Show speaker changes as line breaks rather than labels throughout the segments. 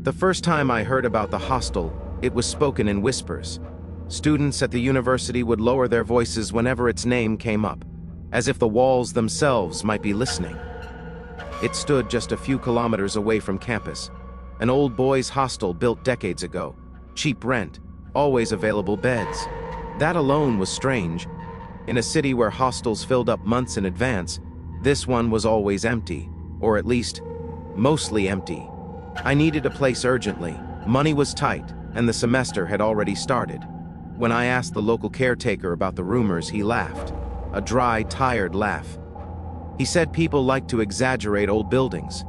The first time I heard about the hostel, it was spoken in whispers. Students at the university would lower their voices whenever its name came up, as if the walls themselves might be listening. It stood just a few kilometers away from campus, an old boys' hostel built decades ago, cheap rent, always available beds. That alone was strange. In a city where hostels filled up months in advance, this one was always empty, or at least, mostly empty. I needed a place urgently. Money was tight, and the semester had already started. When I asked the local caretaker about the rumors, he laughed. A dry, tired laugh. He said people like to exaggerate old buildings.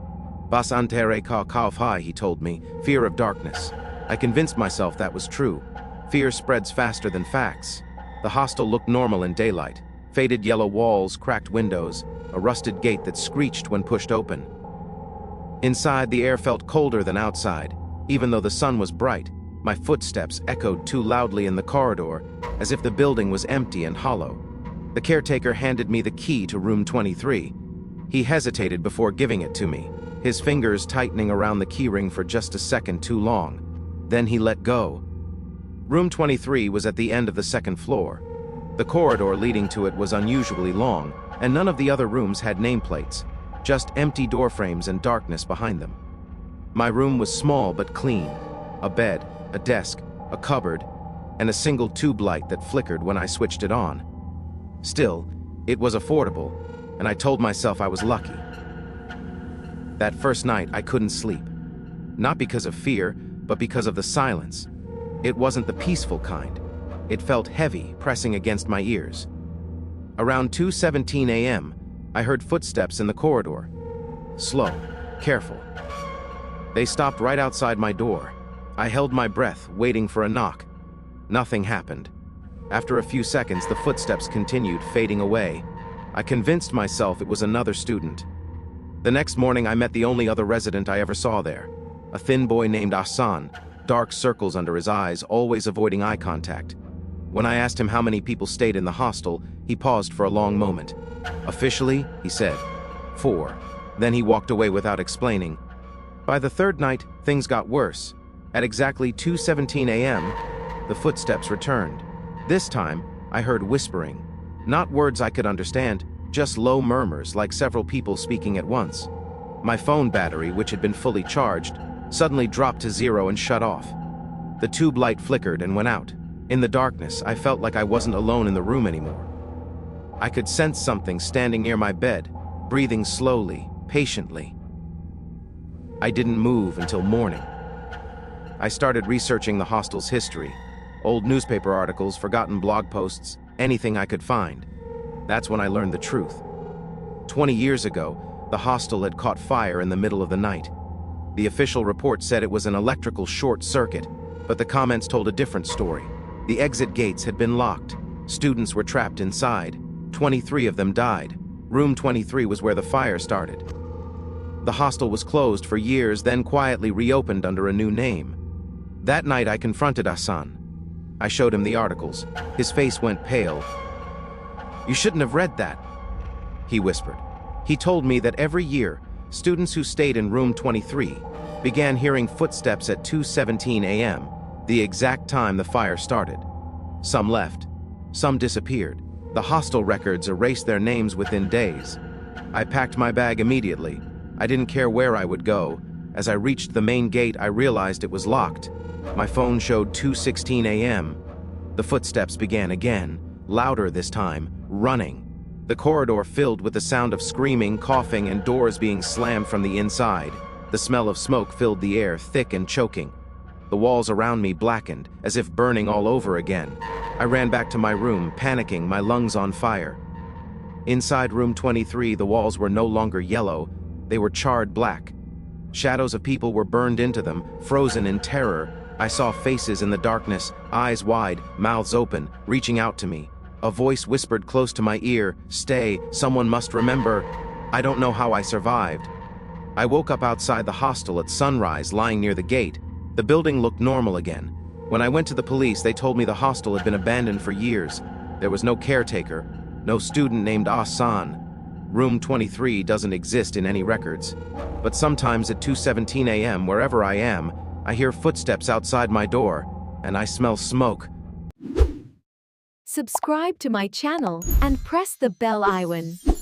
Bas antere ka kaufhai, he told me, fear of darkness. I convinced myself that was true. Fear spreads faster than facts. The hostel looked normal in daylight. Faded yellow walls, cracked windows, a rusted gate that screeched when pushed open. Inside, the air felt colder than outside. Even though the sun was bright, my footsteps echoed too loudly in the corridor, as if the building was empty and hollow. The caretaker handed me the key to room 23. He hesitated before giving it to me, his fingers tightening around the keyring for just a second too long. Then he let go. Room 23 was at the end of the second floor. The corridor leading to it was unusually long, and none of the other rooms had nameplates, just empty doorframes and darkness behind them. My room was small but clean. A bed, a desk, a cupboard, and a single tube light that flickered when I switched it on. Still, it was affordable, and I told myself I was lucky. That first night, I couldn't sleep. Not because of fear, but because of the silence. It wasn't the peaceful kind. It felt heavy, pressing against my ears. Around 2:17 a.m., I heard footsteps in the corridor. Slow, careful. They stopped right outside my door. I held my breath, waiting for a knock. Nothing happened. After a few seconds, the footsteps continued, fading away. I convinced myself it was another student. The next morning, I met the only other resident I ever saw there. A thin boy named Hassan, dark circles under his eyes, always avoiding eye contact. When I asked him how many people stayed in the hostel, he paused for a long moment. Officially, he said, 4. Then he walked away without explaining. By the third night, things got worse. At exactly 2:17 a.m., the footsteps returned. This time, I heard whispering. Not words I could understand, just low murmurs like several people speaking at once. My phone battery, which had been fully charged, suddenly dropped to 0 and shut off. The tube light flickered and went out. In the darkness, I felt like I wasn't alone in the room anymore. I could sense something standing near my bed, breathing slowly, patiently. I didn't move until morning. I started researching the hostel's history. Old newspaper articles, forgotten blog posts, anything I could find. That's when I learned the truth. 20 years ago, the hostel had caught fire in the middle of the night. The official report said it was an electrical short circuit, but the comments told a different story. The exit gates had been locked. Students were trapped inside. 23 of them died. Room 23 was where the fire started. The hostel was closed for years, then quietly reopened under a new name. That night I confronted Hassan. I showed him the articles. His face went pale. "You shouldn't have read that," he whispered. He told me that every year, students who stayed in room 23 began hearing footsteps at 2:17 a.m., the exact time the fire started. Some left. Some disappeared. The hostel records erased their names within days. I packed my bag immediately. I didn't care where I would go. As I reached the main gate, I realized it was locked. My phone showed 2:16 a.m. The footsteps began again, louder this time, running. The corridor filled with the sound of screaming, coughing, and doors being slammed from the inside. The smell of smoke filled the air, thick and choking. The walls around me blackened, as if burning all over again. I ran back to my room, panicking, my lungs on fire. Inside room 23, the walls were no longer yellow. They were charred black. Shadows of people were burned into them, frozen in terror. I saw faces in the darkness, eyes wide, mouths open, reaching out to me. A voice whispered close to my ear, "Stay, someone must remember." I don't know how I survived. I woke up outside the hostel at sunrise, lying near the gate. The building looked normal again. When I went to the police, they told me the hostel had been abandoned for years. There was no caretaker, no student named Hassan. Room 23 doesn't exist in any records. But sometimes at 2:17 a.m., wherever I am, I hear footsteps outside my door, and I smell smoke.
Subscribe to my channel and press the bell icon.